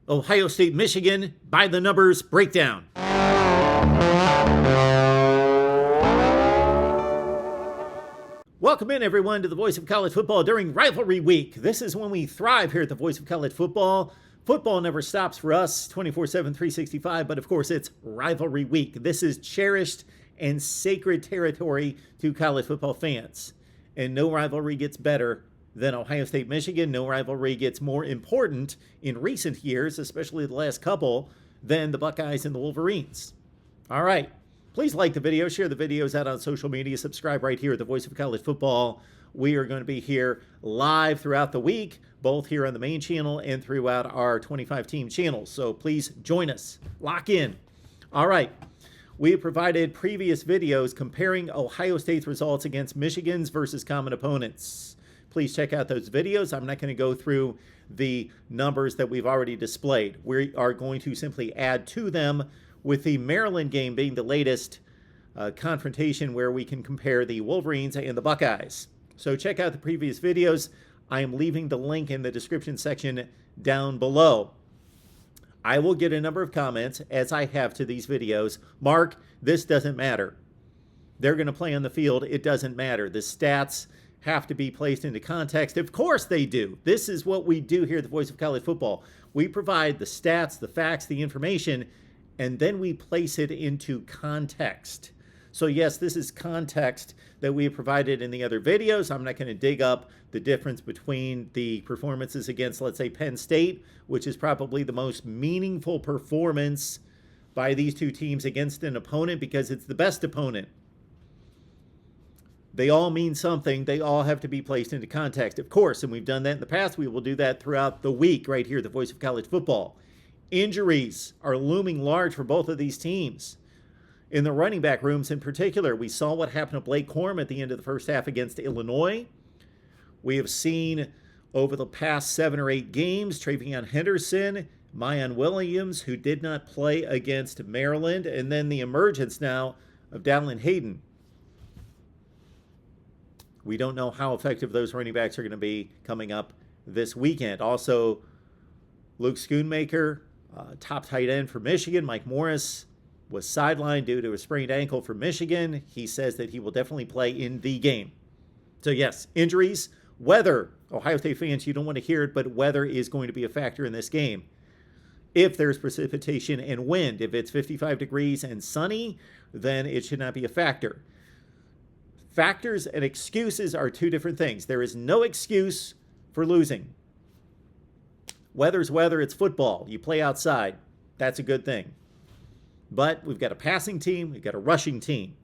Ohio State, Michigan, by the numbers breakdown. Welcome in, everyone, to the Voice of College Football during Rivalry Week. This is when we thrive here at the Voice of College Football. Football never stops for us, 24/7, 365, but of course it's Rivalry Week. This is cherished and sacred territory to college football fans. And no rivalry gets better than Ohio State, Michigan. No rivalry gets more important in recent years, especially the last couple, than the Buckeyes and the Wolverines. All right. Please like the video, share the videos out on social media, subscribe right here at the Voice of College Football. We are going to be here live throughout the week, both here on the main channel and throughout our 25-team channels. So please join us. Lock in. All right. We have provided previous videos comparing Ohio State's results against Michigan's versus common opponents. Please check out those videos. I'm not going to go through the numbers that we've already displayed. We are going to simply add to them, with the Maryland game being the latest confrontation where we can compare the Wolverines and the Buckeyes. So check out the previous videos. I am leaving the link in the description section down below. I will get a number of comments, as I have to these videos. Mark, this doesn't matter. They're going to play on the field. It doesn't matter. The stats have to be placed into context. Of course they do. This is what we do here at the Voice of College Football. We provide the stats, the facts, the information, and then we place it into context. So yes, this is context that we have provided in the other videos. I'm not going to dig up the difference between the performances against, let's say, Penn State, which is probably the most meaningful performance by these two teams against an opponent because it's the best opponent. They all mean something. They all have to be placed into context, of course, and we've done that in the past. We will do that throughout the week right here at the Voice of College Football. Injuries are looming large for both of these teams. In the running back rooms in particular, we saw what happened to Blake Corum at the end of the first half against Illinois. We have seen over the past 7 or 8 games, Travion Henderson, Mayan Williams, who did not play against Maryland, and then the emergence now of Dallin Hayden. We don't know how effective those running backs are going to be coming up this weekend. Also, Luke Schoonmaker, top tight end for Michigan. Mike Morris was sidelined due to a sprained ankle for Michigan. He says that he will definitely play in the game. So yes, injuries, weather. Ohio State fans, you don't want to hear it, but weather is going to be a factor in this game. If there's precipitation and wind, if it's 55 degrees and sunny, then it should not be a factor. Factors and excuses are two different things. There is no excuse for losing. Weather's weather, it's football. You play outside. That's a good thing. But we've got a passing team, we've got a rushing team.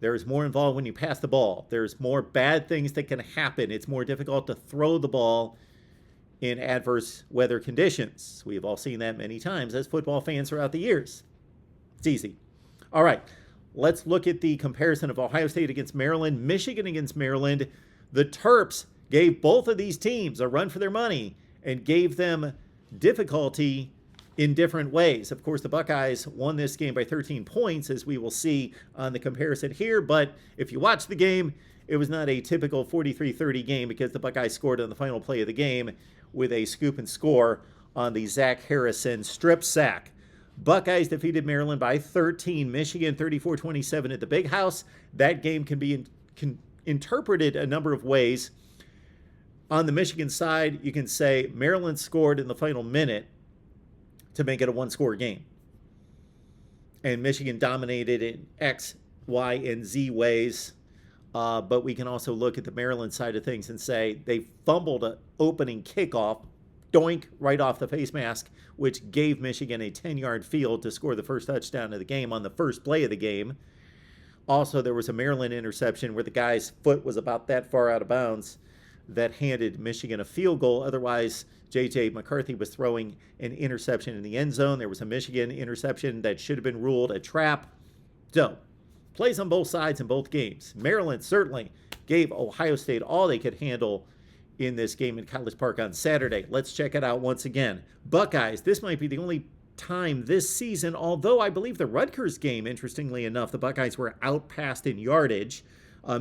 There's more involved when you pass the ball. There's more bad things that can happen. It's more difficult to throw the ball in adverse weather conditions. We've all seen that many times as football fans throughout the years. It's easy. All right, let's look at the comparison of Ohio State against Maryland, Michigan against Maryland. The Terps gave both of these teams a run for their money and gave them difficulty in different ways. Of course, the Buckeyes won this game by 13 points, as we will see on the comparison here. But if you watch the game, it was not a typical 43-30 game because the Buckeyes scored on the final play of the game with a scoop and score on the Zach Harrison strip sack. Buckeyes defeated Maryland by 13. Michigan 34-27 at the Big House. That game can be interpreted a number of ways. On the Michigan side, you can say Maryland scored in the final minute to make it a one-score game. And Michigan dominated in X, Y, and Z ways. But we can also look at the Maryland side of things and say they fumbled an opening kickoff, doink, right off the face mask, which gave Michigan a 10-yard field to score the first touchdown of the game on the first play of the game. Also, there was a Maryland interception where the guy's foot was about that far out of bounds that handed Michigan a field goal. Otherwise, J.J. McCarthy was throwing an interception in the end zone. There was a Michigan interception that should have been ruled a trap. So, plays on both sides in both games. Maryland certainly gave Ohio State all they could handle in this game in College Park on Saturday. Let's check it out once again. Buckeyes, this might be the only time this season, although I believe the Rutgers game, interestingly enough, the Buckeyes were outpassed in yardage.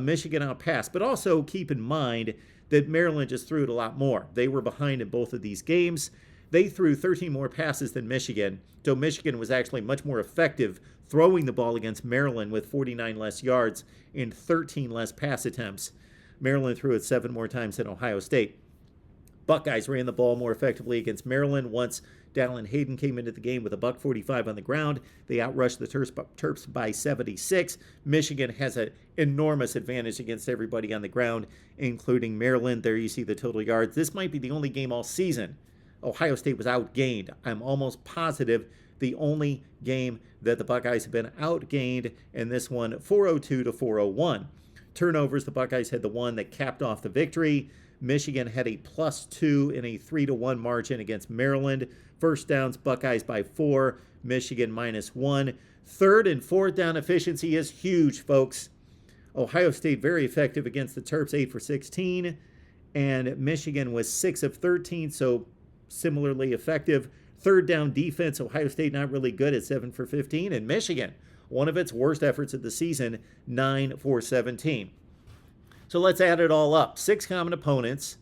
Michigan outpassed. But also keep in mind that Maryland just threw it a lot more. They were behind in both of these games. They threw 13 more passes than Michigan, though Michigan was actually much more effective throwing the ball against Maryland with 49 less yards and 13 less pass attempts. Maryland threw it 7 more times than Ohio State. Buckeyes ran the ball more effectively against Maryland once Dallin Hayden came into the game with a $145 on the ground. They outrushed the Terps by 76. Michigan has an enormous advantage against everybody on the ground, including Maryland. There you see the total yards. This might be the only game all season Ohio State was outgained. I'm almost positive the only game that the Buckeyes have been outgained, and this one 402 to 401. Turnovers, the Buckeyes had the one that capped off the victory. Michigan had a +2 in a 3-1 margin against Maryland. First downs, Buckeyes by 4, Michigan -1. Third and fourth down efficiency is huge, folks. Ohio State very effective against the Terps, 8 for 16, and Michigan was 6 of 13, so similarly effective. Third down defense, Ohio State not really good at 7 for 15, and Michigan, one of its worst efforts of the season, 9 for 17. So let's add it all up. 6 common opponents,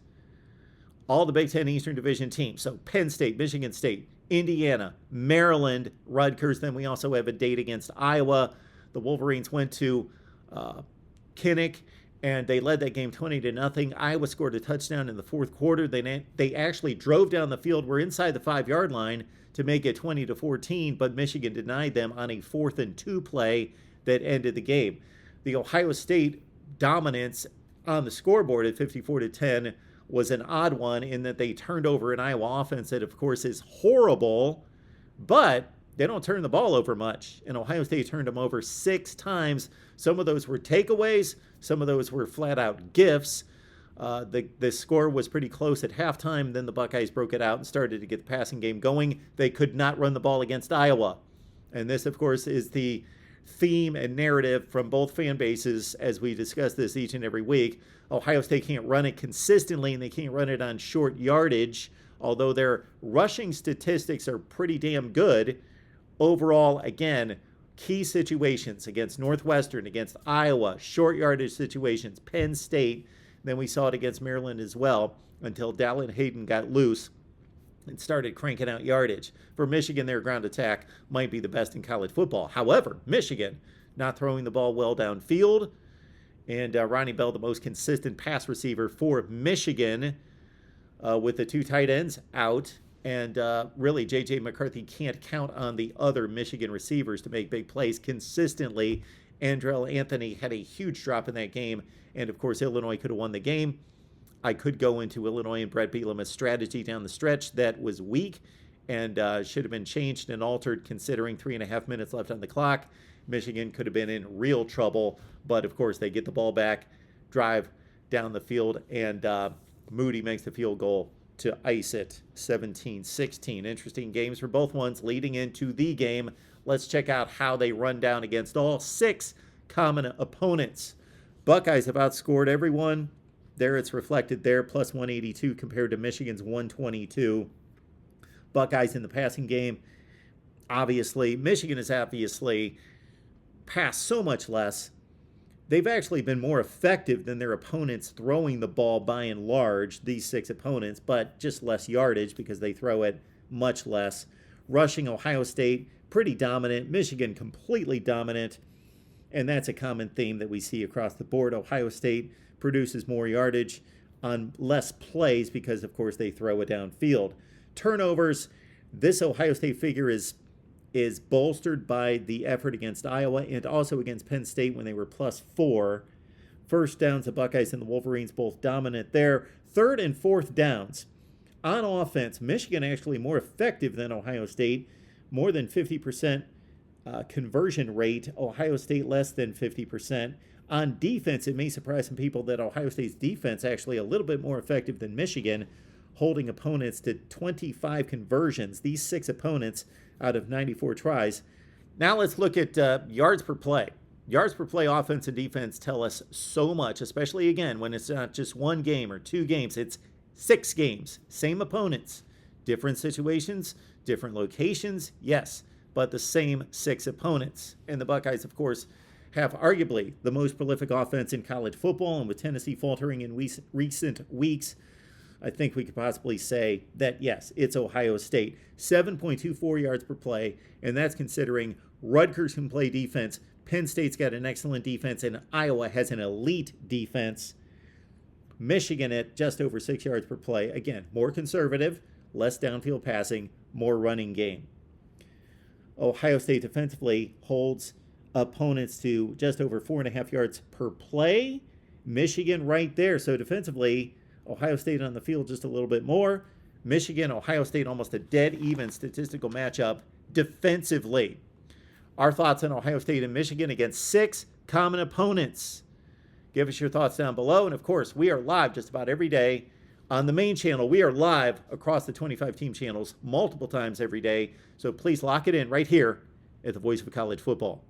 all the Big Ten Eastern Division teams. So Penn State, Michigan State, Indiana, Maryland, Rutgers. Then we also have a date against Iowa. The Wolverines went to Kinnick, and they led that game 20-0. Iowa scored a touchdown in the fourth quarter. They actually drove down the field, were inside the 5-yard line to make it 20-14, but Michigan denied them on a 4th and 2 play that ended the game. The Ohio State dominance on the scoreboard at 54-10 was an odd one in that they turned over an Iowa offense that, of course, is horrible, but they don't turn the ball over much. And Ohio State turned them over 6 times. Some of those were takeaways. Some of those were flat-out gifts. The score was pretty close at halftime. Then the Buckeyes broke it out and started to get the passing game going. They could not run the ball against Iowa. And this, of course, is the theme and narrative from both fan bases as we discuss this each and every week. Ohio State can't run it consistently, and they can't run it on short yardage, although their rushing statistics are pretty damn good. Overall, again, key situations against Northwestern, against Iowa, short yardage situations, Penn State. Then we saw it against Maryland as well until Dallin Hayden got loose and started cranking out yardage. For Michigan, their ground attack might be the best in college football. However, Michigan not throwing the ball well downfield. And Ronnie Bell, the most consistent pass receiver for Michigan, with the 2 tight ends out. And really, J.J. McCarthy can't count on the other Michigan receivers to make big plays consistently. Andrell Anthony had a huge drop in that game. And, of course, Illinois could have won the game. I could go into Illinois and Brett Bielema's strategy down the stretch that was weak and should have been changed and altered considering 3.5 minutes left on the clock. Michigan could have been in real trouble, but of course they get the ball back, drive down the field, and Moody makes the field goal to ice it 17-16. Interesting games for both ones leading into the game. Let's check out how they run down against all 6 common opponents. Buckeyes have outscored everyone. There it's reflected there, plus 182 compared to Michigan's 122. Buckeyes in the passing game, obviously. Michigan has obviously passed so much less. They've actually been more effective than their opponents throwing the ball by and large, these 6 opponents, but just less yardage because they throw it much less. Rushing, Ohio State, pretty dominant. Michigan, completely dominant. And that's a common theme that we see across the board. Ohio State produces more yardage on less plays because, of course, they throw it downfield. Turnovers, this Ohio State figure is bolstered by the effort against Iowa and also against Penn State when they were +4. First downs, the Buckeyes and the Wolverines both dominant there. Third and fourth downs. On offense, Michigan actually more effective than Ohio State, more than 50% conversion rate. Ohio State less than 50%. On defense, it may surprise some people that Ohio State's defense actually a little bit more effective than Michigan, holding opponents to 25 conversions. These 6 opponents out of 94 tries. Now let's look at yards per play. Yards per play, offense and defense tell us so much, especially, again, when it's not just 1 game or 2 games. It's 6 games, same opponents, different situations, different locations, yes, but the same 6 opponents. And the Buckeyes, of course, have arguably the most prolific offense in college football, and with Tennessee faltering in recent weeks, I think we could possibly say that, yes, it's Ohio State. 7.24 yards per play, and that's considering Rutgers can play defense, Penn State's got an excellent defense, and Iowa has an elite defense. Michigan at just over 6 yards per play. Again, more conservative, less downfield passing, more running game. Ohio State defensively holds opponents to just over 4.5 yards per play. Michigan right there. So defensively, Ohio State on the field just a little bit more. Michigan, Ohio State, almost a dead even statistical matchup defensively. Our thoughts on Ohio State and Michigan against 6 common opponents. Give us your thoughts down below. And of course, we are live just about every day on the main channel. We are live across the 25 team channels multiple times every day. So please lock it in right here at the Voice of College Football.